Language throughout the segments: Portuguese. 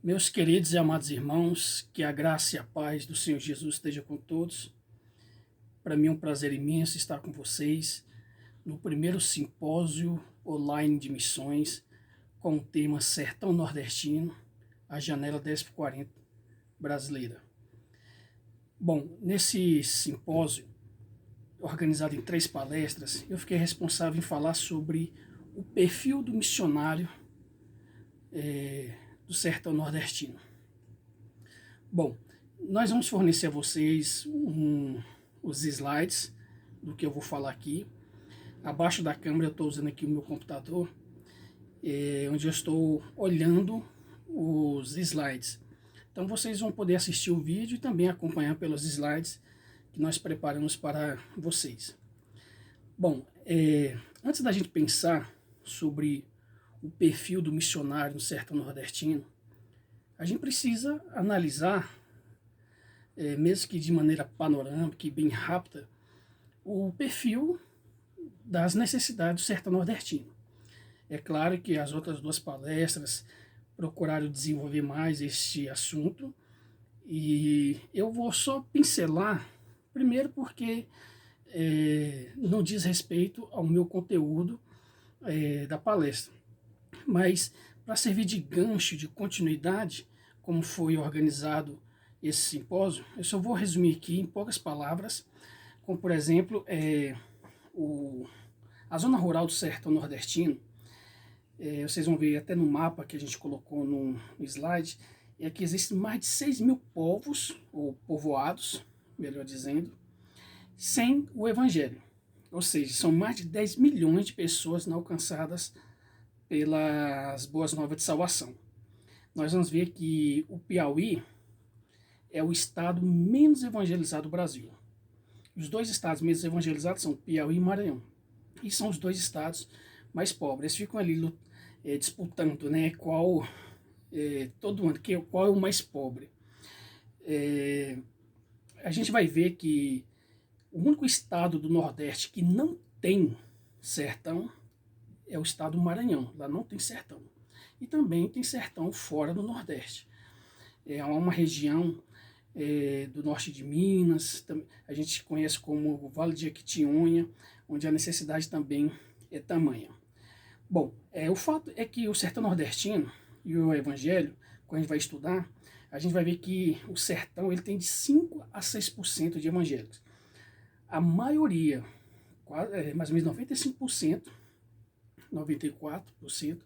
Meus queridos e amados irmãos, que a graça e a paz do Senhor Jesus esteja com todos. Para mim é um prazer imenso estar com vocês no primeiro simpósio online de missões com o tema Sertão Nordestino, a janela 10x40 brasileira. Bom, nesse simpósio, organizado em 3 palestras, eu fiquei responsável em falar sobre o perfil do missionário do sertão nordestino. Bom, nós vamos fornecer a vocês os slides do que eu vou falar aqui. Abaixo da câmera eu estou usando aqui o meu computador, onde eu estou olhando os slides. Então vocês vão poder assistir o vídeo e também acompanhar pelos slides que nós preparamos para vocês. Bom, antes da gente pensar sobre o perfil do missionário no sertão nordestino, a gente precisa analisar, mesmo que de maneira panorâmica e bem rápida, o perfil das necessidades do sertão nordestino. É claro que as outras 2 palestras procuraram desenvolver mais este assunto e eu vou só pincelar, primeiro porque não diz respeito ao meu conteúdo da palestra, mas para servir de gancho, de continuidade, como foi organizado esse simpósio, eu só vou resumir aqui em poucas palavras, como por exemplo, a zona rural do sertão nordestino. Vocês vão ver até no mapa que a gente colocou no slide, é que existem mais de 6.000 povos, ou povoados, melhor dizendo, sem o evangelho. Ou seja, são mais de 10 milhões de pessoas não alcançadas pelas boas novas de salvação. Nós vamos ver que o Piauí é o estado menos evangelizado do Brasil. Os 2 estados menos evangelizados são Piauí e Maranhão. E são os 2 estados mais pobres. Eles ficam ali disputando, né, qual é o mais pobre. A gente vai ver que o único estado do Nordeste que não tem sertão é o estado do Maranhão. Lá não tem sertão. E também tem sertão fora do Nordeste. É uma região do norte de Minas, a gente conhece como o Vale de Jequitinhonha, onde a necessidade também é tamanha. Bom, o fato é que o sertão nordestino e o evangelho, quando a gente vai estudar, a gente vai ver que o sertão ele tem de 5 a 6% de evangélicos. A maioria, mais ou menos 95%, 94%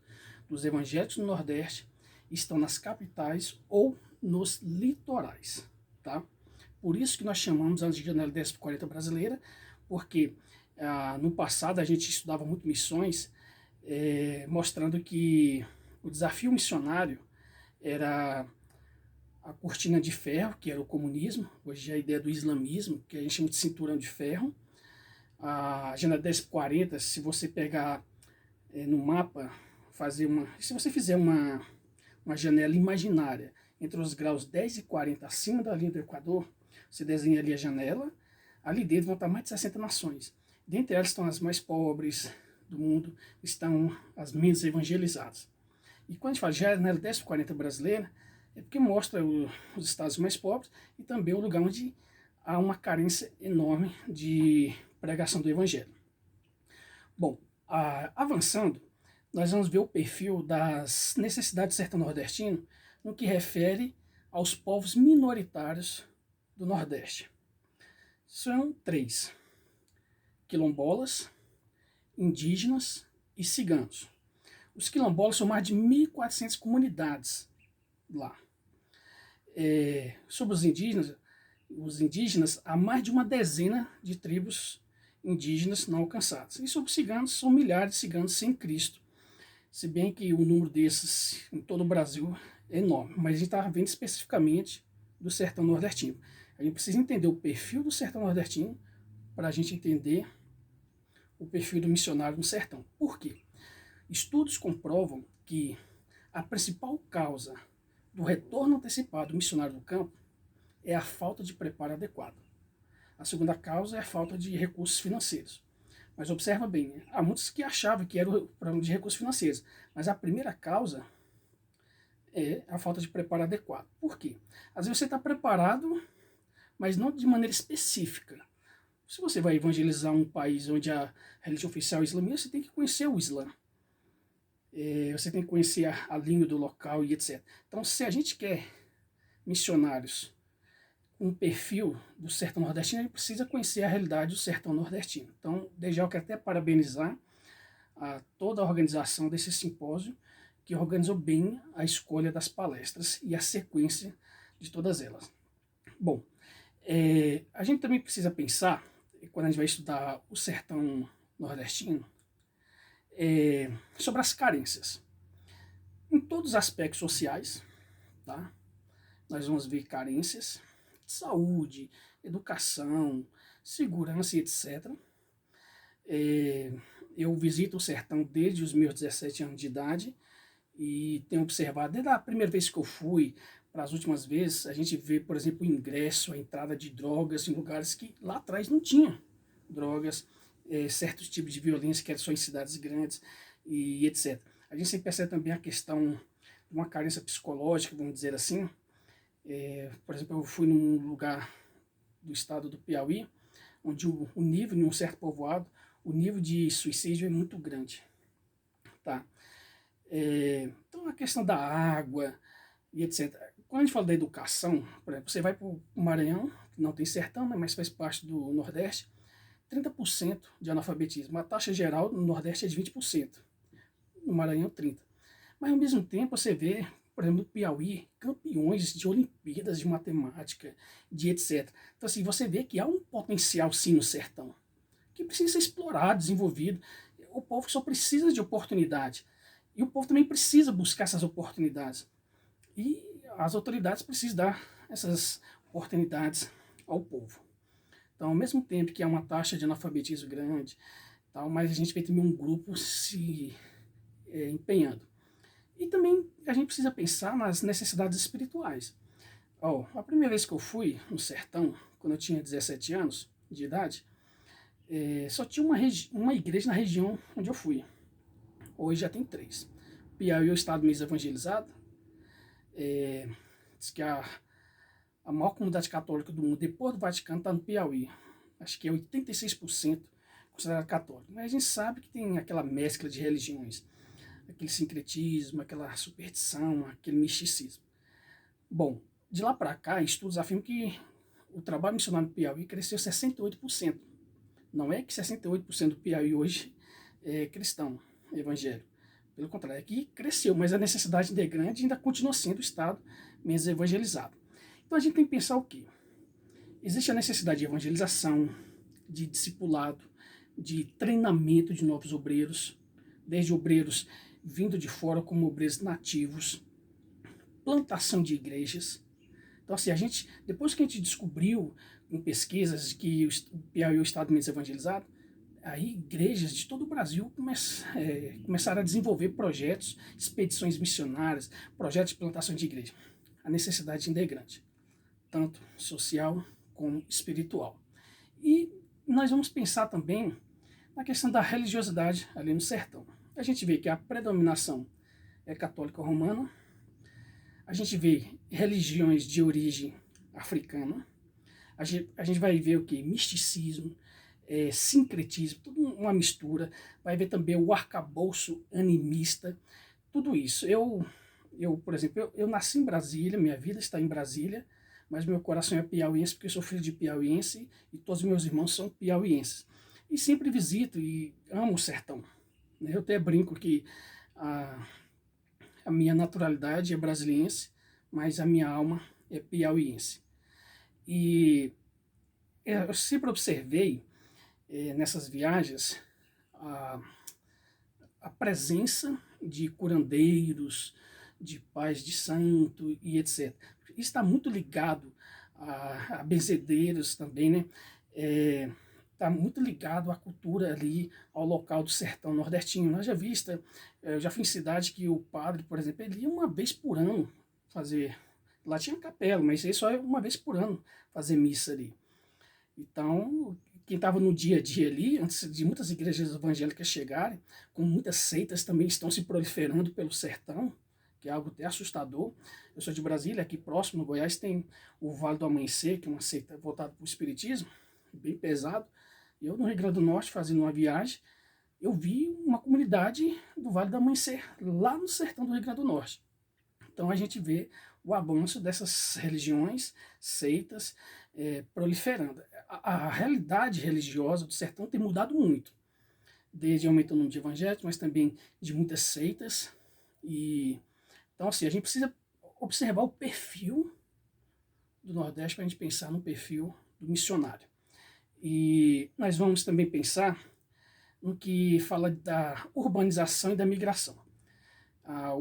dos evangélicos no Nordeste estão nas capitais ou nos litorais, tá? Por isso que nós chamamos a janela 10x40 brasileira, porque no passado a gente estudava muito missões, mostrando que o desafio missionário era a cortina de ferro, que era o comunismo, hoje é a ideia do islamismo, que a gente chama de cinturão de ferro. A janela 10x40, se você pegar no mapa, se você fizer uma janela imaginária entre os graus 10 e 40 acima da linha do Equador, você desenha ali a janela, ali dentro vão estar mais de 60 nações. Dentre elas estão as mais pobres do mundo, estão as menos evangelizadas. E quando a gente fala janela 10x40 brasileira, é porque mostra os estados mais pobres e também o lugar onde há uma carência enorme de pregação do evangelho. Bom, avançando, nós vamos ver o perfil das necessidades do sertão nordestino no que refere aos povos minoritários do Nordeste. São 3: quilombolas, indígenas e ciganos. Os quilombolas são mais de 1.400 comunidades lá. Sobre os indígenas, há mais de uma dezena de tribos indígenas não alcançadas. E sobre os ciganos, são milhares de ciganos sem Cristo. Se bem que o número desses em todo o Brasil é enorme, mas a gente está vendo especificamente do sertão nordestino. A gente precisa entender o perfil do sertão nordestino para a gente entender o perfil do missionário no sertão. Por quê? Estudos comprovam que a principal causa do retorno antecipado do missionário do campo é a falta de preparo adequado. A segunda causa é a falta de recursos financeiros. Mas observa bem, há muitos que achavam que era o problema de recursos financeiros, mas a primeira causa é a falta de preparo adequado. Por quê? Às vezes você está preparado, mas não de maneira específica. Se você vai evangelizar um país onde a religião oficial é islâmica, você tem que conhecer o Islã. Você tem que conhecer a língua do local e etc. Então, se a gente quer missionários com um perfil do sertão nordestino, a gente precisa conhecer a realidade do sertão nordestino. Então, desde já eu quero até parabenizar a toda a organização desse simpósio, que organizou bem a escolha das palestras e a sequência de todas elas. Bom, a gente também precisa pensar, quando a gente vai estudar o sertão nordestino, sobre as carências. Em todos os aspectos sociais, tá? Nós vamos ver carências de saúde, educação, segurança e etc. Eu visito o sertão desde os meus 17 anos de idade e tenho observado, desde a primeira vez que eu fui, para as últimas vezes, a gente vê, por exemplo, o ingresso, a entrada de drogas em lugares que lá atrás não tinha drogas, certos tipos de violência que eram só em cidades grandes e etc. A gente sempre percebe também a questão de uma carência psicológica, vamos dizer assim. Por exemplo, eu fui num lugar do estado do Piauí, onde o nível, em um certo povoado, o nível de suicídio é muito grande. Tá? Então a questão da água e etc. Quando a gente fala da educação, por exemplo, você vai para o Maranhão, que não tem sertão, né, mas faz parte do Nordeste, 30% de analfabetismo. A taxa geral no Nordeste é de 20%, no Maranhão 30%. Mas ao mesmo tempo você vê, por exemplo, no Piauí, campeões de Olimpíadas de matemática, de etc. Então assim, você vê que há um potencial sim no sertão, que precisa ser explorado, desenvolvido. O povo só precisa de oportunidade. E o povo também precisa buscar essas oportunidades. E as autoridades precisam dar essas oportunidades ao povo. Então, ao mesmo tempo que há uma taxa de analfabetismo grande, tal, mas a gente vê também um grupo se empenhando. E também a gente precisa pensar nas necessidades espirituais. A primeira vez que eu fui no sertão, quando eu tinha 17 anos de idade, só tinha uma igreja na região onde eu fui. Hoje já tem 3. Piauí é o estado mais evangelizado. Diz que a maior comunidade católica do mundo, depois do Vaticano, está no Piauí. Acho que é 86% considerado católico. Mas a gente sabe que tem aquela mescla de religiões, aquele sincretismo, aquela superstição, aquele misticismo. Bom, de lá para cá, estudos afirmam que o trabalho missionário no Piauí cresceu 68%. Não é que 68% do Piauí hoje é cristão, evangélico. Pelo contrário, aqui cresceu, mas a necessidade ainda é grande e ainda continua sendo o estado menos evangelizado. Então a gente tem que pensar o quê? Existe a necessidade de evangelização, de discipulado, de treinamento de novos obreiros, desde obreiros vindo de fora como obreiros nativos, plantação de igrejas. Então assim, depois que a gente descobriu com pesquisas que o Piauí é o estado menos evangelizado, aí igrejas de todo o Brasil começaram a desenvolver projetos, expedições missionárias, projetos de plantação de igreja. A necessidade ainda é grande, tanto social como espiritual. E nós vamos pensar também na questão da religiosidade ali no sertão. A gente vê que a predominação é católica romana, a gente vê religiões de origem africana, a gente vai ver o que? Misticismo, sincretismo, tudo uma mistura. Vai ver também o arcabouço animista, tudo isso. Por exemplo, eu nasci em Brasília, minha vida está em Brasília, mas meu coração é piauiense porque eu sou filho de piauiense e todos os meus irmãos são piauienses. E sempre visito e amo o sertão. Eu até brinco que a minha naturalidade é brasiliense, mas a minha alma é piauiense. E eu sempre observei nessas viagens a presença de curandeiros, de pais de santo e etc. Isso está muito ligado a benzedeiros também, né? Está muito ligado à cultura ali, ao local do sertão nordestino. Eu já fui em cidade que o padre, por exemplo, ele ia uma vez por ano fazer. Lá tinha capela, mas ele só ia uma vez por ano fazer missa ali. Então, quem estava no dia a dia ali, antes de muitas igrejas evangélicas chegarem, com muitas seitas também estão se proliferando pelo sertão, que é algo até assustador. Eu sou de Brasília, aqui próximo, no Goiás, tem o Vale do Amanhecer, que é uma seita voltada para o espiritismo, bem pesado. Eu, no Rio Grande do Norte, fazendo uma viagem, eu vi uma comunidade do Vale do Amanhecer, lá no sertão do Rio Grande do Norte. Então a gente vê o avanço dessas religiões, seitas, proliferando. A realidade religiosa do sertão tem mudado muito, desde aumento do número de evangélicos, mas também de muitas seitas. Então, assim, a gente precisa observar o perfil do Nordeste para a gente pensar no perfil do missionário. E nós vamos também pensar no que fala da urbanização e da migração.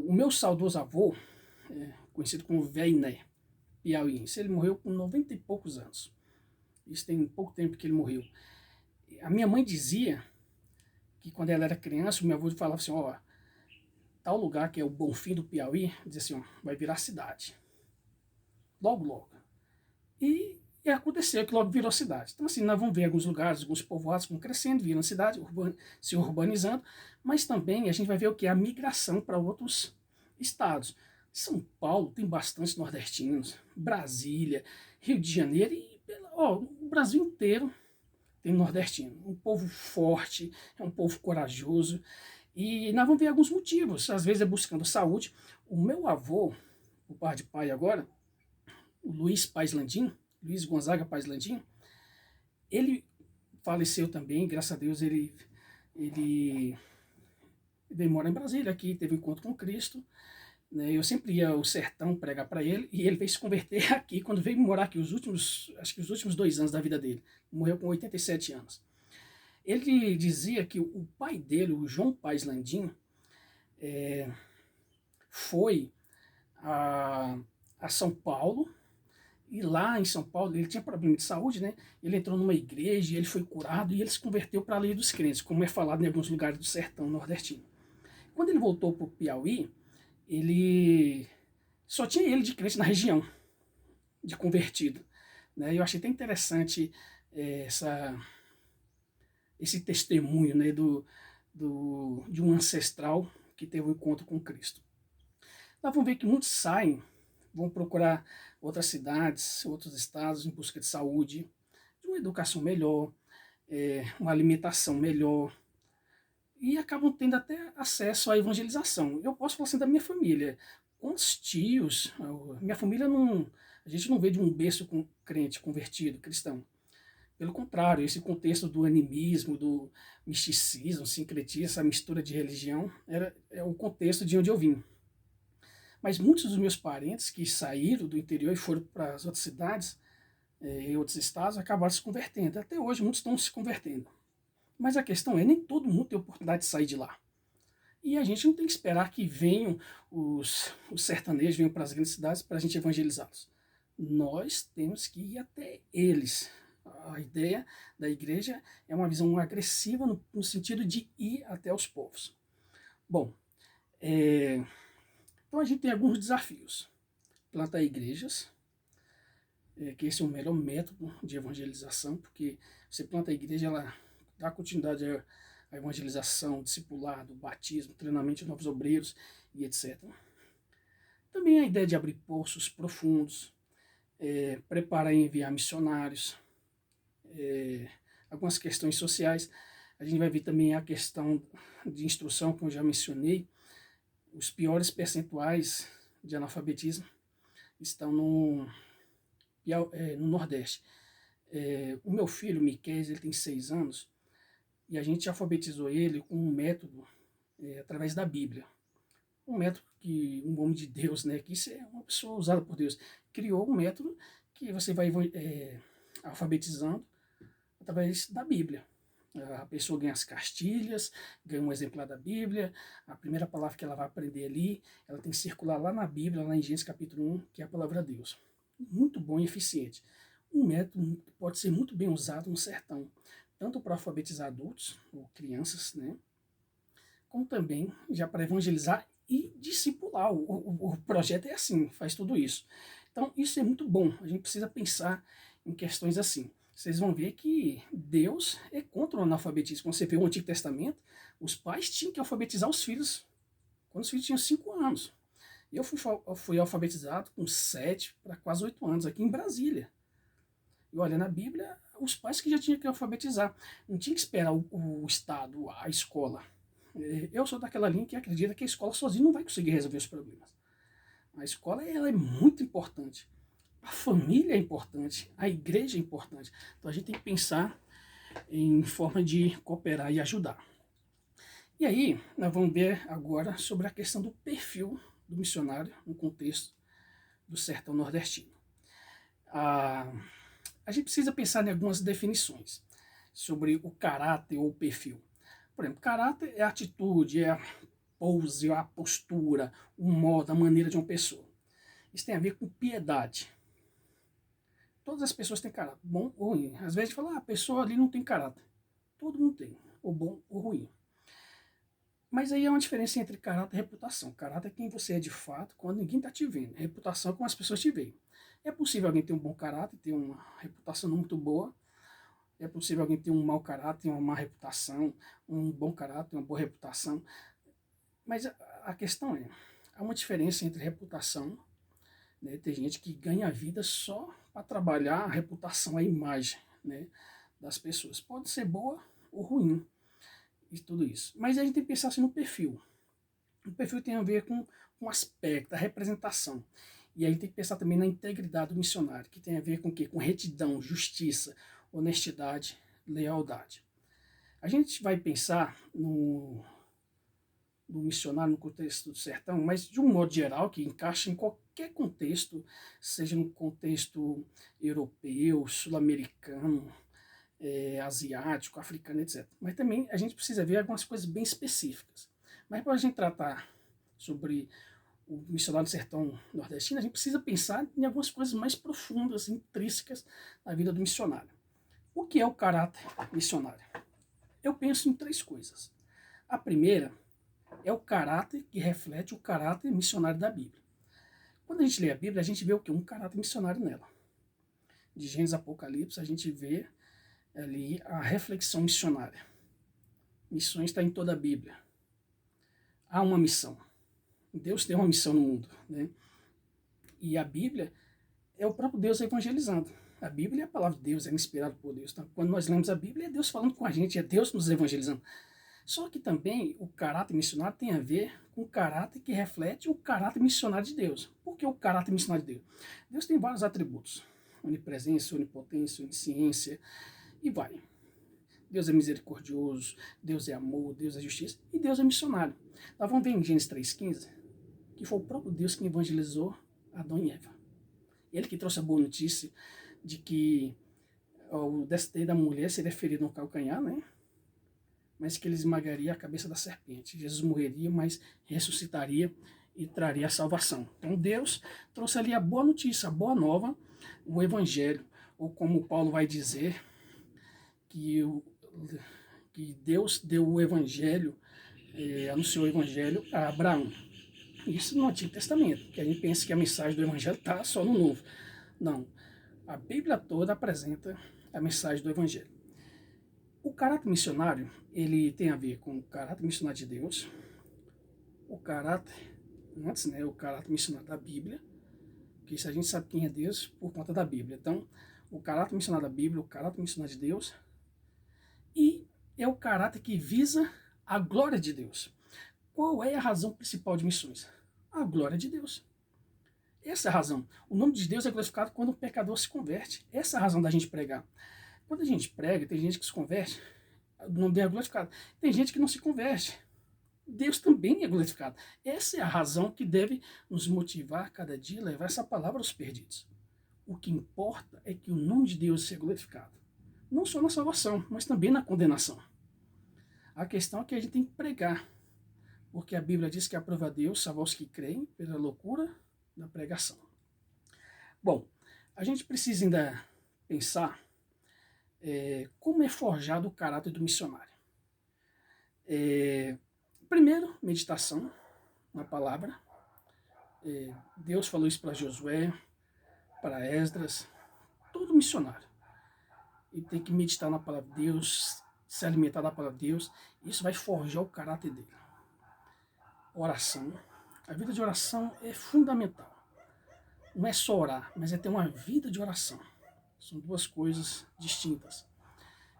O meu saudoso avô, conhecido como Veiné, piauiense, ele morreu com 90 e poucos anos. Isso tem pouco tempo que ele morreu. A minha mãe dizia que quando ela era criança, o meu avô falava assim, ó, tal lugar que é o Bonfim do Piauí, dizia assim, ó, vai virar cidade. Logo, logo. E aconteceu que logo virou cidade. Então, assim, nós vamos ver alguns lugares, alguns povoados vão crescendo, virando cidade, se urbanizando, mas também a gente vai ver o que? A migração para outros estados. São Paulo tem bastante nordestinos, Brasília, Rio de Janeiro, e o Brasil inteiro tem nordestino. Um povo forte, é um povo corajoso, e nós vamos ver alguns motivos, às vezes é buscando saúde. O meu avô, o pai de pai agora, o Luiz Paes Landim, Luiz Gonzaga Paes Landim, ele faleceu também, graças a Deus ele veio morar em Brasília aqui, teve um encontro com Cristo, né? Eu sempre ia ao sertão pregar para ele, e ele veio se converter aqui, quando veio morar aqui, acho que os últimos 2 anos da vida dele, morreu com 87 anos. Ele dizia que o pai dele, o João Paes Landim, foi a São Paulo, e lá em São Paulo ele tinha problema de saúde, né? Ele entrou numa igreja, ele foi curado e ele se converteu para a lei dos crentes, como é falado em alguns lugares do sertão nordestino. Quando ele voltou para o Piauí, ele só tinha ele de crente na região, de convertido, né? Eu achei até interessante esse testemunho, né, de um ancestral que teve um encontro com Cristo. Nós vamos ver que muitos saem, vão procurar outras cidades, outros estados em busca de saúde, de uma educação melhor, uma alimentação melhor, e acabam tendo até acesso à evangelização. Eu posso falar assim da minha família. Quantos tios, minha família não, a gente não vê de um berço com crente, convertido, cristão. Pelo contrário, esse contexto do animismo, do misticismo, sincretismo, essa mistura de religião, é o contexto de onde eu vim. Mas muitos dos meus parentes que saíram do interior e foram para as outras cidades, em outros estados, acabaram se convertendo. Até hoje muitos estão se convertendo. Mas a questão é, nem todo mundo tem oportunidade de sair de lá. E a gente não tem que esperar que venham os sertanejos, venham para as grandes cidades para a gente evangelizá-los. Nós temos que ir até eles. A ideia da igreja é uma visão agressiva no sentido de ir até os povos. Bom, então a gente tem alguns desafios. Plantar igrejas, que esse é o melhor método de evangelização, porque você planta a igreja, ela dá continuidade à evangelização, discipulado, batismo, treinamento de novos obreiros e etc. Também a ideia de abrir poços profundos, preparar e enviar missionários, algumas questões sociais. A gente vai ver também a questão de instrução, como eu já mencionei. Os piores percentuais de analfabetismo estão no Nordeste. O meu filho, Miquel, ele tem 6 anos, e a gente alfabetizou ele com um método através da Bíblia. Um método que um homem de Deus, né, que isso é uma pessoa usada por Deus, criou um método que você vai alfabetizando através da Bíblia. A pessoa ganha as cartilhas, ganha um exemplar da Bíblia, a primeira palavra que ela vai aprender ali, ela tem que circular lá na Bíblia, lá em Gênesis capítulo 1, que é a palavra de Deus. Muito bom e eficiente. Um método que pode ser muito bem usado no sertão, tanto para alfabetizar adultos, ou crianças, né, como também já para evangelizar e discipular. O projeto é assim, faz tudo isso. Então isso é muito bom, a gente precisa pensar em questões assim. Vocês vão ver que Deus é contra o analfabetismo. Quando você vê o Antigo Testamento, os pais tinham que alfabetizar os filhos quando os filhos tinham 5 anos. Eu fui alfabetizado com 7 para quase 8 anos aqui em Brasília. E olha, na Bíblia, os pais que já tinham que alfabetizar. Não tinha que esperar o Estado, a escola. Eu sou daquela linha que acredita que a escola sozinha não vai conseguir resolver os problemas. A escola ela é muito importante. A família é importante. A igreja é importante. Então a gente tem que pensar em forma de cooperar e ajudar. E aí, nós vamos ver agora sobre a questão do perfil do missionário no contexto do sertão nordestino. A gente precisa pensar em algumas definições sobre o caráter ou o perfil. Por exemplo, caráter é a atitude, é a pose, a postura, o modo, a maneira de uma pessoa. Isso tem a ver com piedade. Todas as pessoas têm caráter, bom ou ruim. Às vezes a gente fala, a pessoa ali não tem caráter. Todo mundo tem, ou bom ou ruim. Mas aí é uma diferença entre caráter e reputação. Caráter é quem você é de fato, quando ninguém está te vendo. Reputação é como as pessoas te veem. É possível alguém ter um bom caráter, ter uma reputação não muito boa. É possível alguém ter um mau caráter, uma má reputação, um bom caráter, uma boa reputação. Mas a questão é, há uma diferença entre reputação, né? Tem gente que ganha a vida só para trabalhar a reputação, a imagem, né, das pessoas. Pode ser boa ou ruim e tudo isso. Mas a gente tem que pensar assim no perfil. O perfil tem a ver com o aspecto, a representação. E aí tem que pensar também na integridade do missionário, que tem a ver com o quê? Com retidão, justiça, honestidade, lealdade. A gente vai pensar no missionário no contexto do sertão, mas de um modo geral, que encaixa em qualquer contexto, seja no contexto europeu, sul-americano, asiático, africano, etc. Mas também a gente precisa ver algumas coisas bem específicas. Mas para a gente tratar sobre o missionário do sertão nordestino, a gente precisa pensar em algumas coisas mais profundas, intrínsecas na vida do missionário. O que é o caráter missionário? Eu penso em 3 coisas. A primeira é o caráter que reflete o caráter missionário da Bíblia. Quando a gente lê a Bíblia, a gente vê o quê? Um caráter missionário nela. De Gênesis a Apocalipse, a gente vê ali a reflexão missionária. Missões está em toda a Bíblia. Há uma missão. Deus tem uma missão no mundo, né? E a Bíblia é o próprio Deus evangelizando. A Bíblia é a palavra de Deus, é inspirada por Deus. Então, quando nós lemos a Bíblia, é Deus falando com a gente, é Deus nos evangelizando. Só que também o caráter missionário tem a ver com o caráter que reflete o caráter missionário de Deus. Por que o caráter missionário de Deus? Deus tem vários atributos. Onipresença, onipotência, onisciência, e vai. Deus é misericordioso, Deus é amor, Deus é justiça, e Deus é missionário. Nós vamos ver em Gênesis 3,15, que foi o próprio Deus que evangelizou Adão e Eva. Ele que trouxe a boa notícia de que o destino da mulher seria ferido no calcanhar, né? Mas que ele esmagaria a cabeça da serpente. Jesus morreria, mas ressuscitaria e traria a salvação. Então Deus trouxe ali a boa notícia, a boa nova, o evangelho, ou como Paulo vai dizer, que Deus deu o evangelho, anunciou o evangelho a Abraão. Isso no Antigo Testamento, que a gente pensa que a mensagem do evangelho está só no Novo. Não, a Bíblia toda apresenta a mensagem do evangelho. O caráter missionário, ele tem a ver com o caráter missionário de Deus, o caráter, antes, né, o caráter missionário da Bíblia, que isso a gente sabe quem é Deus por conta da Bíblia. Então, o caráter missionário da Bíblia, o caráter missionário de Deus, e é o caráter que visa a glória de Deus. Qual é a razão principal de missões? A glória de Deus. Essa é a razão. O nome de Deus é glorificado quando o pecador se converte. Essa é a razão da gente pregar. Quando a gente prega, tem gente que se converte, o nome dele é glorificado. Tem gente que não se converte. Deus também é glorificado. Essa é a razão que deve nos motivar cada dia a levar essa palavra aos perdidos. O que importa é que o nome de Deus seja glorificado. Não só na salvação, mas também na condenação. A questão é que a gente tem que pregar. Porque a Bíblia diz que aprova a Deus salvar os que creem pela loucura da pregação. Bom, a gente precisa ainda pensar como é forjado o caráter do missionário. Primeiro, meditação na palavra. Deus falou isso para Josué, para Esdras, todo missionário. Ele tem que meditar na palavra de Deus, se alimentar da palavra de Deus. Isso vai forjar o caráter dele. Oração. A vida de oração é fundamental. Não é só orar, mas é ter uma vida de oração. São duas coisas distintas.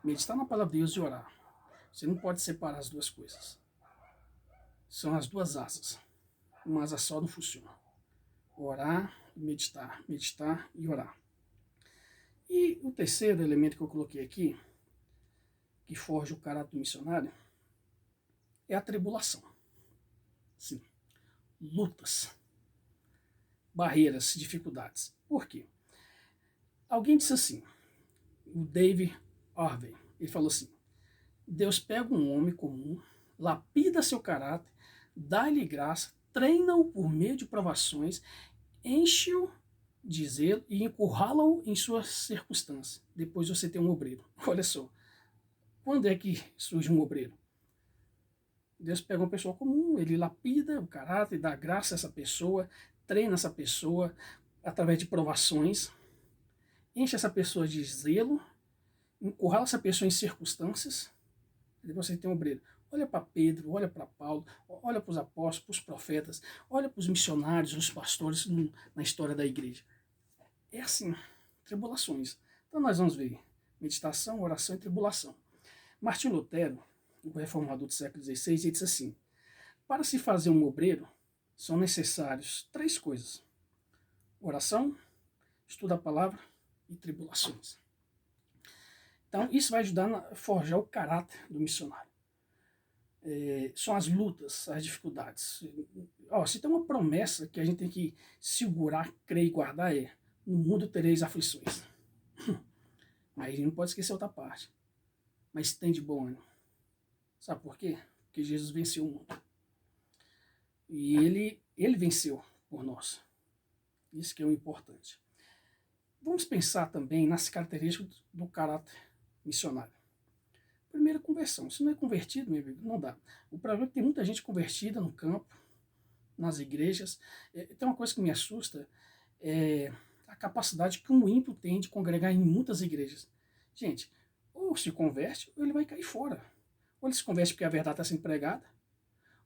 Meditar na palavra de Deus e orar. Você não pode separar as duas coisas. São as duas asas. Uma asa só não funciona. Orar e meditar. Meditar e orar. E o terceiro elemento que eu coloquei aqui, que forja o caráter do missionário, é a tribulação. Sim. Lutas. Barreiras, dificuldades. Por quê? Alguém disse assim, o David Harvey, ele falou assim, Deus pega um homem comum, lapida seu caráter, dá-lhe graça, treina-o por meio de provações, enche-o de zelo e encurrala-o em suas circunstâncias. Depois você tem um obreiro. Olha só, quando é que surge um obreiro? Deus pega uma pessoa comum, ele lapida o caráter, dá graça a essa pessoa, treina essa pessoa através de provações, enche essa pessoa de zelo, encurrala essa pessoa em circunstâncias, e você tem um obreiro. Olha para Pedro, olha para Paulo, olha para os apóstolos, para os profetas, olha para os missionários, os pastores na história da igreja. É assim, tribulações. Então nós vamos ver meditação, oração e tribulação. Martinho Lutero, o reformador do século XVI, ele disse assim, para se fazer um obreiro, são necessários 3 coisas. Oração, estudo da palavra e tribulações. Então isso vai ajudar a forjar o caráter do missionário. São as lutas, as dificuldades. Se tem uma promessa que a gente tem que segurar, crer e guardar no mundo tereis aflições. Mas a gente não pode esquecer outra parte. Mas tem de bom ânimo. Sabe por quê? Porque Jesus venceu o mundo. E ele venceu por nós. Isso que é o importante. Vamos pensar também nas características do caráter missionário. Primeira, conversão. Se não é convertido, meu amigo, não dá. O problema é que tem muita gente convertida no campo, nas igrejas. Tem uma coisa que me assusta, é a capacidade que um ímpio tem de congregar em muitas igrejas. Gente, ou se converte, ou ele vai cair fora. Ou ele se converte porque a verdade está sendo pregada,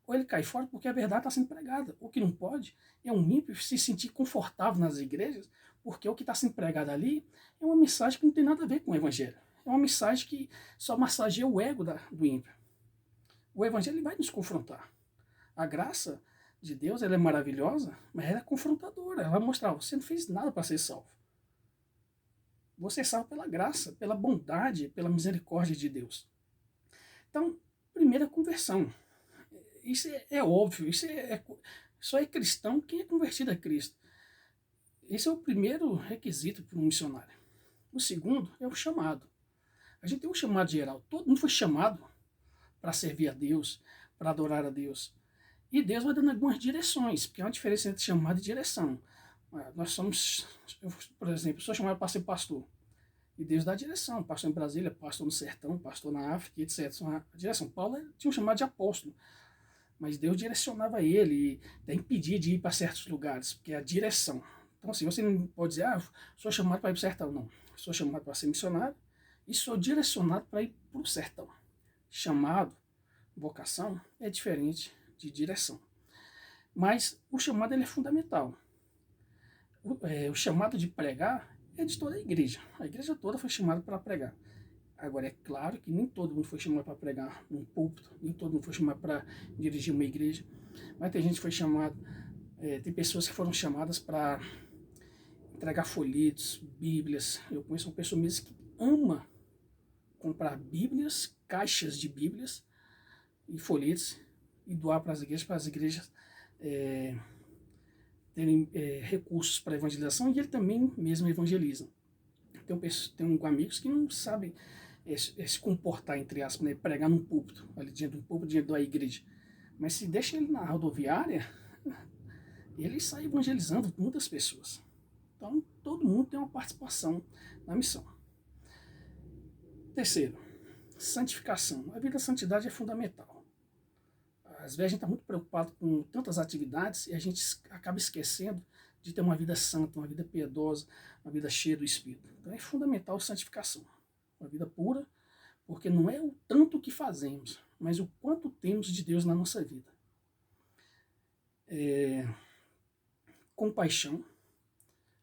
ou ele cai fora porque a verdade está sendo pregada. O que não pode é um ímpio se sentir confortável nas igrejas, porque o que está sendo pregado ali é uma mensagem que não tem nada a ver com o evangelho. É uma mensagem que só massageia o ego do ímpio. O evangelho ele vai nos confrontar. A graça de Deus ela é maravilhosa, mas ela é confrontadora. Ela vai mostrar, você não fez nada para ser salvo. Você é salvo pela graça, pela bondade, pela misericórdia de Deus. Então, primeira conversão. Isso é óbvio, só é cristão quem é convertido a Cristo. Esse é o primeiro requisito para um missionário. O segundo é o chamado. A gente tem um chamado geral. Todo mundo foi chamado para servir a Deus, para adorar a Deus. E Deus vai dando algumas direções, porque há uma diferença entre chamado e direção. Nós somos, por exemplo, sou chamado para ser pastor. E Deus dá a direção. Pastor em Brasília, pastor no sertão, pastor na África, etc. A direção. Paulo tinha um chamado de apóstolo. Mas Deus direcionava ele e até impedia de ir para certos lugares, porque é a direção. Então assim, você não pode dizer, sou chamado para ir para o sertão. Não, sou chamado para ser missionário e sou direcionado para ir para o sertão. Chamado, vocação, é diferente de direção. Mas o chamado ele é fundamental. O chamado de pregar é de toda a igreja. A igreja toda foi chamada para pregar. Agora, é claro que nem todo mundo foi chamado para pregar num púlpito, nem todo mundo foi chamado para dirigir uma igreja, mas tem gente que foi chamado, tem pessoas que foram chamadas para entregar folhetos, bíblias. Eu conheço uma pessoa mesmo que ama comprar bíblias, caixas de bíblias e folhetos e doar para as igrejas terem recursos para evangelização, e ele também mesmo evangeliza. Tem amigos que não sabem se comportar, entre aspas, né, pregar num púlpito, ali diante de um púlpito, diante da igreja. Mas se deixa ele na rodoviária, ele sai evangelizando muitas pessoas. Então, todo mundo tem uma participação na missão. Terceiro, santificação. A vida da santidade é fundamental. Às vezes a gente está muito preocupado com tantas atividades e a gente acaba esquecendo de ter uma vida santa, uma vida piedosa, uma vida cheia do Espírito. Então é fundamental a santificação. Uma vida pura, porque não é o tanto que fazemos, mas o quanto temos de Deus na nossa vida. compaixão.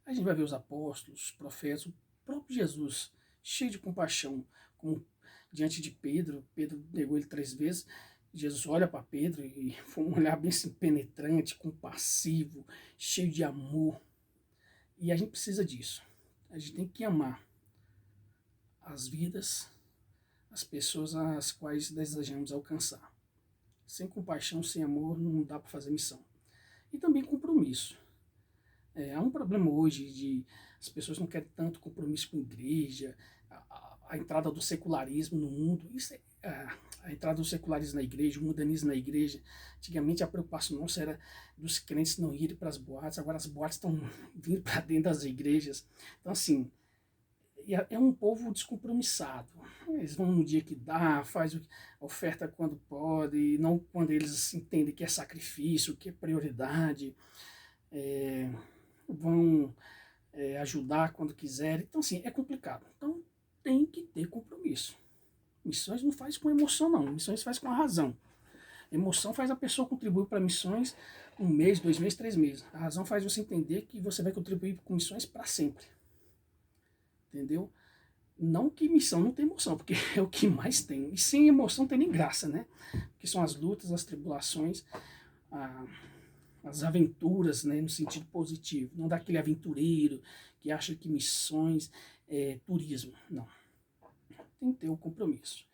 A gente vai ver os apóstolos, os profetas, o próprio Jesus, cheio de compaixão, como diante de Pedro. Pedro negou ele 3 vezes. Jesus olha para Pedro e foi um olhar bem assim, penetrante, compassivo, cheio de amor. E a gente precisa disso. A gente tem que amar as vidas, as pessoas às quais desejamos alcançar. Sem compaixão, sem amor, não dá para fazer missão. E também compromisso. Há um problema hoje de as pessoas não querem tanto compromisso com a igreja, a entrada do secularismo no mundo. Isso a entrada do secularismo na igreja, o mundanismo na igreja. Antigamente a preocupação nossa era dos crentes não irem para as boates, agora as boates estão vindo para dentro das igrejas. Então, assim, é um povo descompromissado. Eles vão no dia que dá, faz a oferta quando pode, não quando eles entendem que é sacrifício, que é prioridade. Vão ajudar quando quiserem. Então, assim, é complicado. Então, tem que ter compromisso. Missões não faz com emoção, não. Missões faz com a razão. A emoção faz a pessoa contribuir para missões 1 mês, 2 meses, 3 meses. A razão faz você entender que você vai contribuir com missões para sempre. Entendeu? Não que missão não tem emoção, porque é o que mais tem. E sem emoção não tem nem graça, né? Porque são as lutas, as tribulações, as aventuras, né, no sentido positivo. Não daquele aventureiro que acha que missões é turismo. Não. Tem que ter o compromisso.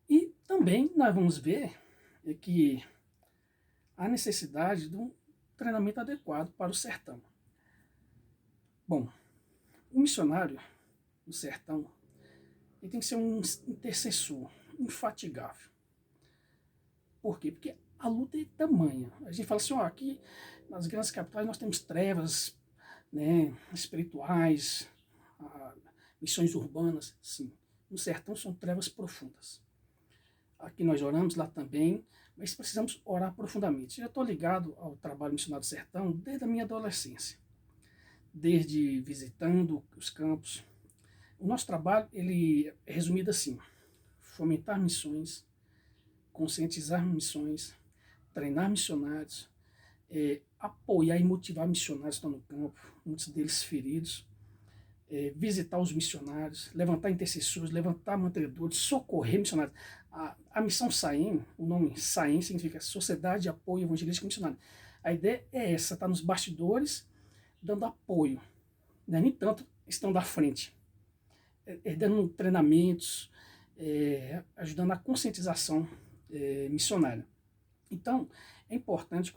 E também nós vamos ver que há necessidade de um treinamento adequado para o sertão. Bom, o missionário no sertão ele tem que ser um intercessor infatigável. Por quê? Porque a luta é tamanha. A gente fala assim, ó, aqui nas grandes capitais nós temos trevas, né, espirituais, missões urbanas, sim. No sertão são trevas profundas. Aqui nós oramos, lá também, mas precisamos orar profundamente. Eu estou ligado ao trabalho missionário do sertão desde a minha adolescência, desde visitando os campos. O nosso trabalho ele é resumido assim: fomentar missões, conscientizar missões, treinar missionários, apoiar e motivar missionários que estão no campo, muitos deles feridos, visitar os missionários, levantar intercessores, levantar mantenedores, socorrer missionários. A missão SAEM, o nome SAEM significa Sociedade de Apoio Evangelístico Missionário. A ideia é essa, tá nos bastidores, dando apoio, né? Nem tanto estão à frente, dando treinamentos, ajudando a conscientização missionária. Então, é importante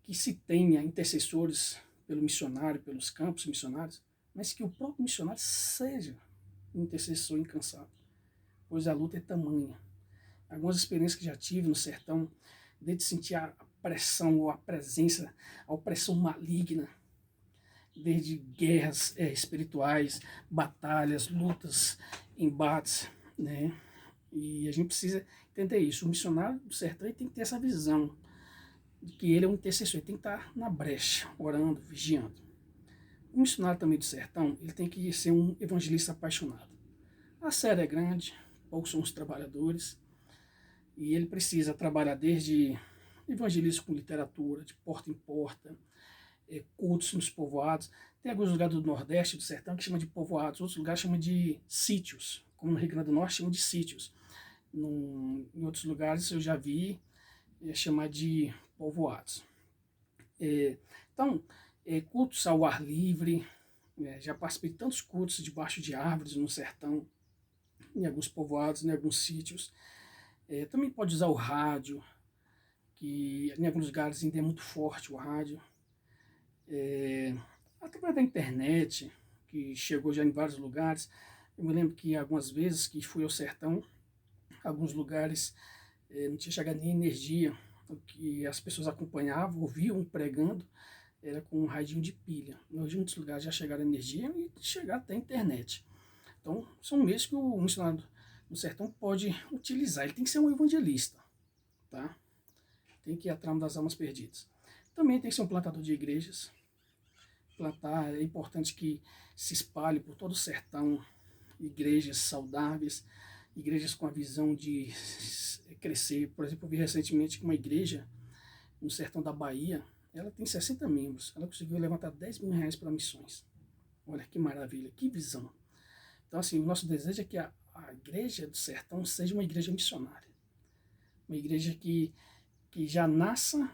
que se tenha intercessores pelo missionário, pelos campos missionários, mas que o próprio missionário seja um intercessor incansável, pois a luta é tamanha. Algumas experiências que já tive no sertão, desde sentir a pressão ou a presença, a opressão maligna, desde guerras espirituais, batalhas, lutas, embates, né? E a gente precisa entender isso. O missionário do sertão tem que ter essa visão de que ele é um intercessor, ele tem que estar na brecha, orando, vigiando. O missionário também do sertão, ele tem que ser um evangelista apaixonado. A série é grande, poucos são os trabalhadores, e ele precisa trabalhar desde evangelismo com literatura, de porta em porta, cultos nos povoados. Tem alguns lugares do Nordeste, do sertão, que chamam de povoados, outros lugares chamam de sítios, como no Rio Grande do Norte chamam de sítios. Em outros lugares eu já vi chamar de povoados. Então, cultos ao ar livre, já participei de tantos cultos debaixo de árvores no sertão, em alguns povoados, em alguns sítios. Também pode usar o rádio, que em alguns lugares ainda é muito forte o rádio. Através da internet, que chegou já em vários lugares. Eu me lembro que algumas vezes que fui ao sertão, alguns lugares não tinha chegado nem energia, o que as pessoas acompanhavam, ouviam pregando, era com um radinho de pilha. Hoje, em muitos lugares já chegaram energia e chegaram até a internet. Então, são meios que o missionário no sertão pode utilizar. Ele tem que ser um evangelista, tá? Tem que ir atrás das almas perdidas. Também tem que ser um plantador de igrejas. Plantar, é importante que se espalhe por todo o sertão igrejas saudáveis, igrejas com a visão de crescer. Por exemplo, eu vi recentemente que uma igreja no sertão da Bahia, ela tem 60 membros. Ela conseguiu levantar R$ 10.000 para missões. Olha que maravilha, que visão. Então, assim, o nosso desejo é que a igreja do sertão seja uma igreja missionária. Uma igreja que já nasça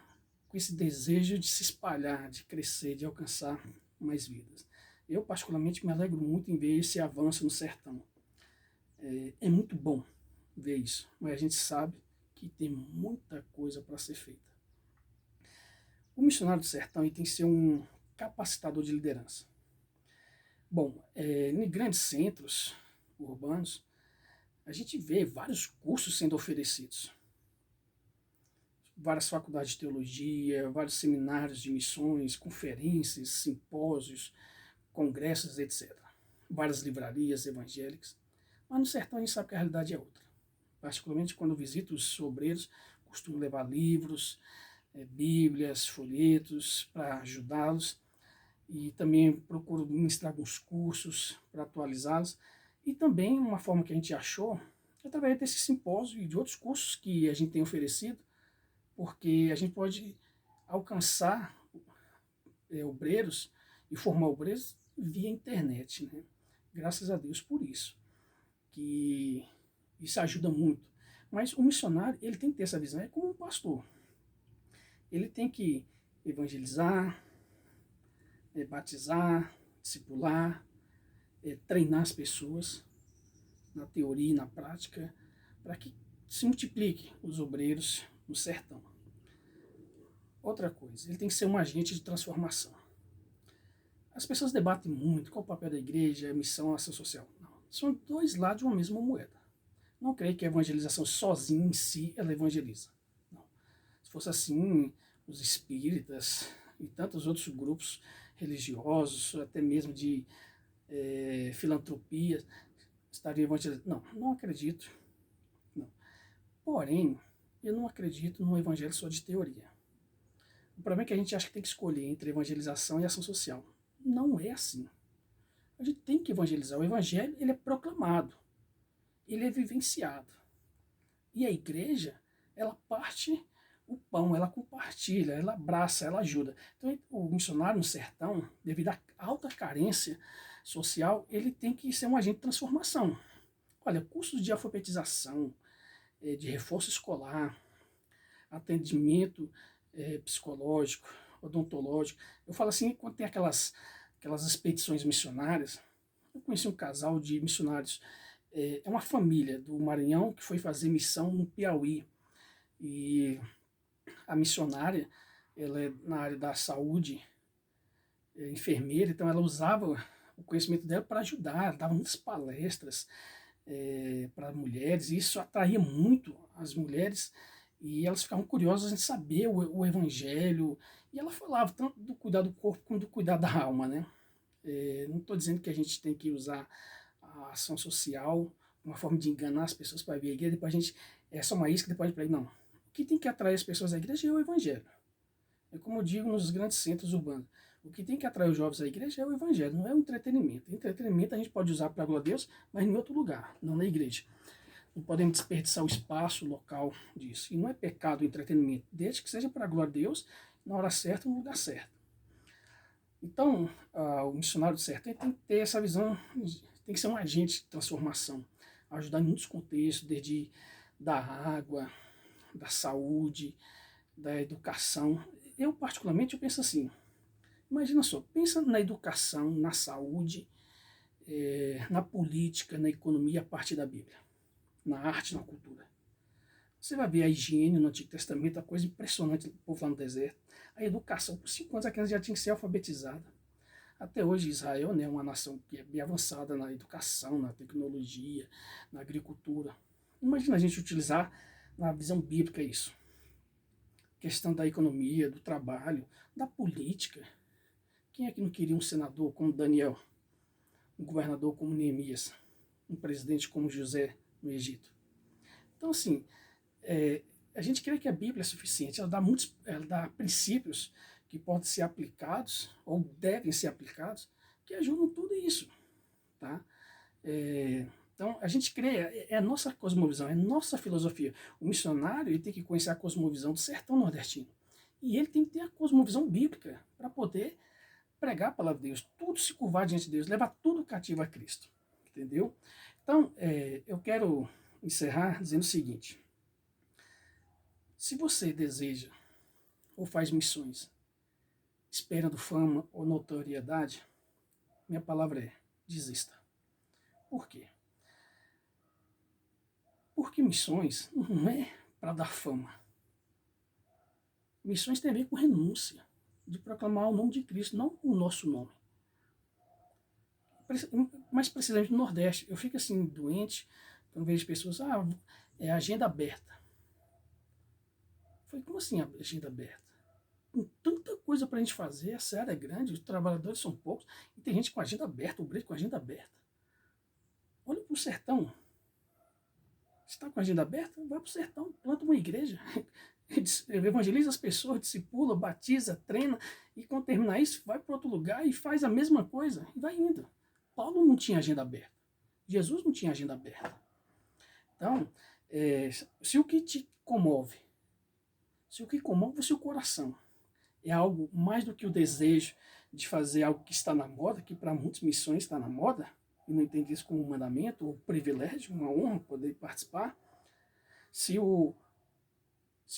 com esse desejo de se espalhar, de crescer, de alcançar mais vidas. Eu, particularmente, me alegro muito em ver esse avanço no sertão. É muito bom ver isso, mas a gente sabe que tem muita coisa para ser feita. O missionário do sertão ele tem que ser um capacitador de liderança. Bom, em grandes centros urbanos, a gente vê vários cursos sendo oferecidos. Várias faculdades de teologia, vários seminários de missões, conferências, simpósios, congressos, etc. Várias livrarias evangélicas. Mas no sertão a gente sabe que a realidade é outra. Particularmente quando eu visito os obreiros, costumo levar livros, bíblias, folhetos para ajudá-los. E também procuro ministrar alguns cursos para atualizá-los. E também uma forma que a gente achou, através desse simpósio e de outros cursos que a gente tem oferecido, porque a gente pode alcançar obreiros e formar obreiros via internet, né? Graças a Deus por isso, que isso ajuda muito. Mas o missionário, ele tem que ter essa visão, é como um pastor. Ele tem que evangelizar, batizar, discipular, treinar as pessoas na teoria e na prática, para que se multiplique os obreiros no sertão. Outra coisa, ele tem que ser um agente de transformação. As pessoas debatem muito qual o papel da igreja, a missão, a ação social. Não, são dois lados de uma mesma moeda. Não creio que a evangelização sozinha em si, ela evangeliza. Não. Se fosse assim, os espíritas e tantos outros grupos religiosos, até mesmo de filantropia, estariam evangelizando. Não, não acredito. Não. Porém, eu não acredito num evangelho só de teoria. O problema é que a gente acha que tem que escolher entre evangelização e ação social. Não é assim. A gente tem que evangelizar. O evangelho, ele é proclamado. Ele é vivenciado. E a igreja, ela parte o pão, ela compartilha, ela abraça, ela ajuda. Então, o missionário no sertão, devido à alta carência social, ele tem que ser um agente de transformação. Olha, cursos de alfabetização, de reforço escolar, atendimento psicológico, odontológico. Eu falo assim, quando tem aquelas expedições missionárias, eu conheci um casal de missionários, é uma família do Maranhão que foi fazer missão no Piauí. E a missionária, ela é na área da saúde, enfermeira, então ela usava o conhecimento dela para ajudar, dava muitas palestras para mulheres, e isso atraía muito as mulheres, e elas ficavam curiosas em saber o evangelho, e ela falava tanto do cuidar do corpo como do cuidar da alma, né? Não estou dizendo que a gente tem que usar a ação social, uma forma de enganar as pessoas para vir à igreja, depois a gente é só uma isca, depois para ir, não. O que tem que atrair as pessoas à igreja é o evangelho. É como eu digo nos grandes centros urbanos. O que tem que atrair os jovens à igreja é o evangelho, não é o entretenimento. Entretenimento a gente pode usar para a glória a Deus, mas em outro lugar, não na igreja. Não podemos desperdiçar o espaço, o local disso. E não é pecado o entretenimento, desde que seja para a glória a Deus, na hora certa, no lugar certo. Então, o missionário do sertão tem que ter essa visão, tem que ser um agente de transformação, ajudar em muitos contextos, desde da água, da saúde, da educação. Eu, particularmente, eu penso assim, imagina só, pensa na educação, na saúde, na política, na economia a partir da Bíblia, na arte, na cultura. Você vai ver a higiene no Antigo Testamento, a coisa impressionante do povo lá no deserto. A educação, por 5 anos a criança já tinha que ser alfabetizada. Até hoje Israel, né, é uma nação que é bem avançada na educação, na tecnologia, na agricultura. Imagina a gente utilizar na visão bíblica isso. Questão da economia, do trabalho, da política. Quem é que não queria um senador como Daniel, um governador como Neemias, um presidente como José no Egito? Então, assim, a gente crê que a Bíblia é suficiente, ela dá princípios que podem ser aplicados, ou devem ser aplicados, que ajudam tudo isso. Tá? Então, a gente crê, é a nossa cosmovisão, é a nossa filosofia. O missionário ele tem que conhecer a cosmovisão do sertão nordestino. E ele tem que ter a cosmovisão bíblica para poder pregar a palavra de Deus, tudo se curvar diante de Deus, levar tudo cativo a Cristo. Entendeu? Então, eu quero encerrar dizendo o seguinte: se você deseja ou faz missões esperando fama ou notoriedade, minha palavra é: desista. Por quê? Porque missões não é para dar fama. Missões tem a ver com renúncia, de proclamar o nome de Cristo, não o nosso nome. Mais precisamente no Nordeste, eu fico assim doente quando vejo pessoas, é agenda aberta. Foi como assim agenda aberta? Com tanta coisa para a gente fazer, a seara é grande, os trabalhadores são poucos, e tem gente com agenda aberta, o obreiro com agenda aberta. Olha para o sertão. Se está com a agenda aberta, vai para o sertão, planta uma igreja, evangeliza as pessoas, discipula, batiza, treina, e quando terminar isso, vai para outro lugar e faz a mesma coisa, e vai indo. Paulo não tinha agenda aberta. Jesus não tinha agenda aberta. Então, se o que te comove, se o que comove o seu coração é algo mais do que o desejo de fazer algo que está na moda, que para muitas missões está na moda, e não entende isso como um mandamento, ou privilégio, uma honra poder participar, se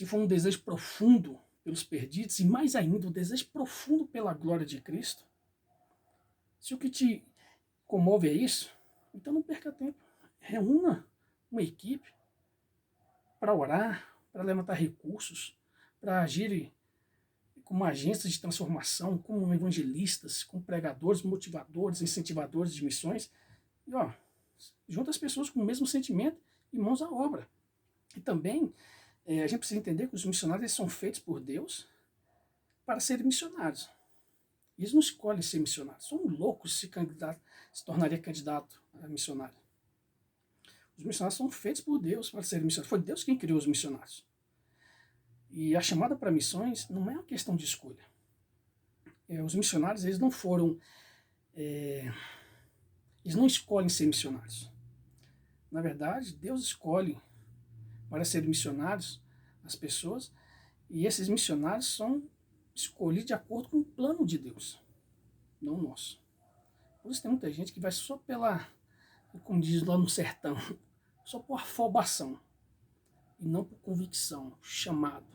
for um desejo profundo pelos perdidos, e mais ainda, um desejo profundo pela glória de Cristo, se o que te comove é isso, então não perca tempo. Reúna uma equipe para orar, para levantar recursos, para agir como agências de transformação, como evangelistas, como pregadores, motivadores, incentivadores de missões. E junta as pessoas com o mesmo sentimento e mãos à obra. E também a gente precisa entender que os missionários são feitos por Deus para serem missionários. Eles não escolhem ser missionários. São loucos se tornaria candidato a missionário. Os missionários são feitos por Deus para serem missionários. Foi Deus quem criou os missionários. E a chamada para missões não é uma questão de escolha. Os missionários, eles não foram... eles não escolhem ser missionários. Na verdade, Deus escolhe para serem missionários as pessoas, e esses missionários são escolhidos de acordo com o plano de Deus, não o nosso. Por isso tem muita gente que vai só pela, como diz lá no sertão, só por afobação, e não por convicção, chamado,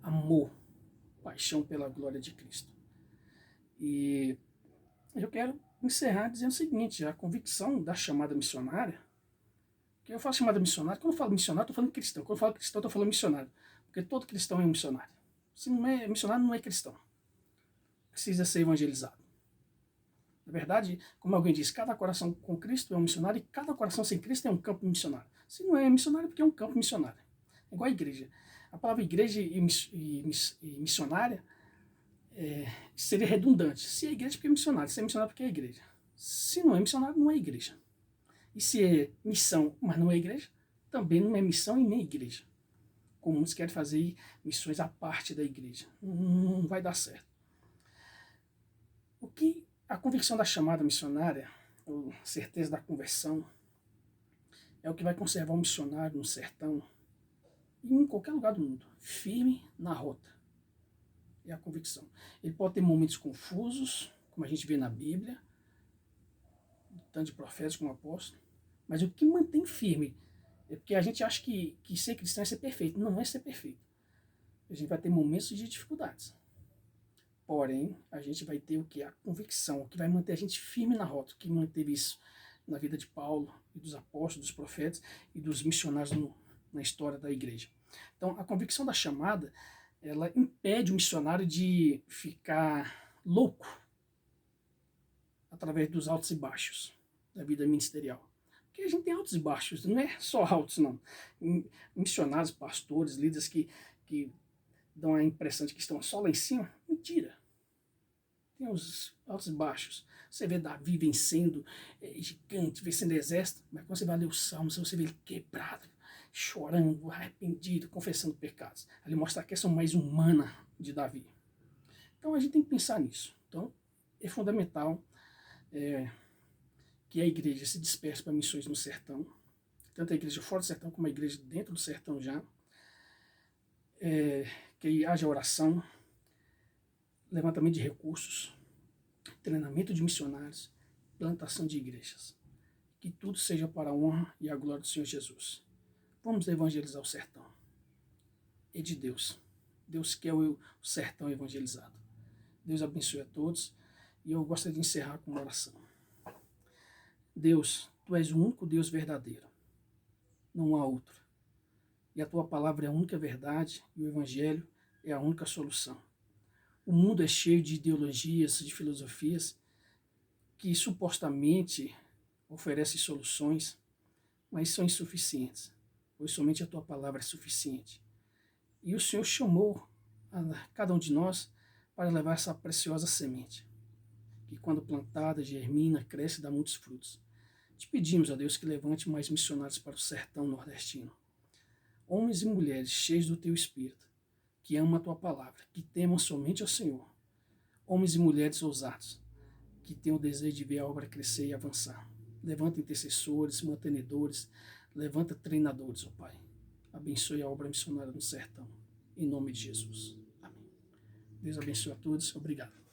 amor, paixão pela glória de Cristo. E eu quero encerrar dizendo o seguinte: a convicção da chamada missionária, que eu falo chamada missionária, quando eu falo missionário, estou falando cristão. Quando eu falo cristão, estou falando missionário. Porque todo cristão é um missionário. Se não é missionário, não é cristão. Precisa ser evangelizado. Na verdade, como alguém disse, cada coração com Cristo é um missionário e cada coração sem Cristo é um campo missionário. Se não é missionário, é porque é um campo missionário. É igual a igreja. A palavra igreja e missionária seria redundante. Se é igreja, porque é missionário. Se é missionário, porque é igreja. Se não é missionário, não é igreja. E se é missão, mas não é igreja, também não é missão e nem igreja. Como muitos querem fazer missões à parte da igreja. Não vai dar certo. O que a convicção da chamada missionária, ou certeza da conversão, é o que vai conservar o missionário no sertão e em qualquer lugar do mundo, firme na rota. É a convicção. Ele pode ter momentos confusos, como a gente vê na Bíblia, tanto de profetas como apóstolos, mas o que mantém firme é porque a gente acha que ser cristão é ser perfeito. Não é ser perfeito. A gente vai ter momentos de dificuldades. Porém, a gente vai ter o que? A convicção, o que vai manter a gente firme na rota, o que manteve isso na vida de Paulo e dos apóstolos, dos profetas e dos missionários na história da igreja. Então, a convicção da chamada, ela impede o missionário de ficar louco através dos altos e baixos da vida ministerial. Porque a gente tem altos e baixos, não é só altos, não. Missionários, pastores, líderes que dão a impressão de que estão só lá em cima. Mentira. Tem os altos e baixos. Você vê Davi vencendo gigante, vencendo exército, mas quando você vai ler os Salmos, você vê ele quebrado, chorando, arrependido, confessando pecados. Ali mostra a questão mais humana de Davi. Então a gente tem que pensar nisso. Então é fundamental que a igreja se disperse para missões no sertão, tanto a igreja fora do sertão como a igreja dentro do sertão já. que haja oração, levantamento de recursos, treinamento de missionários, plantação de igrejas. Que tudo seja para a honra e a glória do Senhor Jesus. Vamos evangelizar o sertão. É de Deus. Deus quer o sertão evangelizado. Deus abençoe a todos. E eu gostaria de encerrar com uma oração. Deus, Tu és o único Deus verdadeiro. Não há outro. E a Tua palavra é a única verdade e o Evangelho é a única solução. O mundo é cheio de ideologias, de filosofias que supostamente oferecem soluções, mas são insuficientes, pois somente a Tua palavra é suficiente. E o Senhor chamou a cada um de nós para levar essa preciosa semente, que quando plantada, germina, cresce e dá muitos frutos. Te pedimos, ó Deus, que levante mais missionários para o sertão nordestino. Homens e mulheres cheios do Teu Espírito, que amam a Tua palavra, que temam somente ao Senhor. Homens e mulheres ousados, que tenham o desejo de ver a obra crescer e avançar. Levanta intercessores, mantenedores, levanta treinadores, ó Pai. Abençoe a obra missionária no sertão. Em nome de Jesus. Amém. Deus abençoe a todos. Obrigado.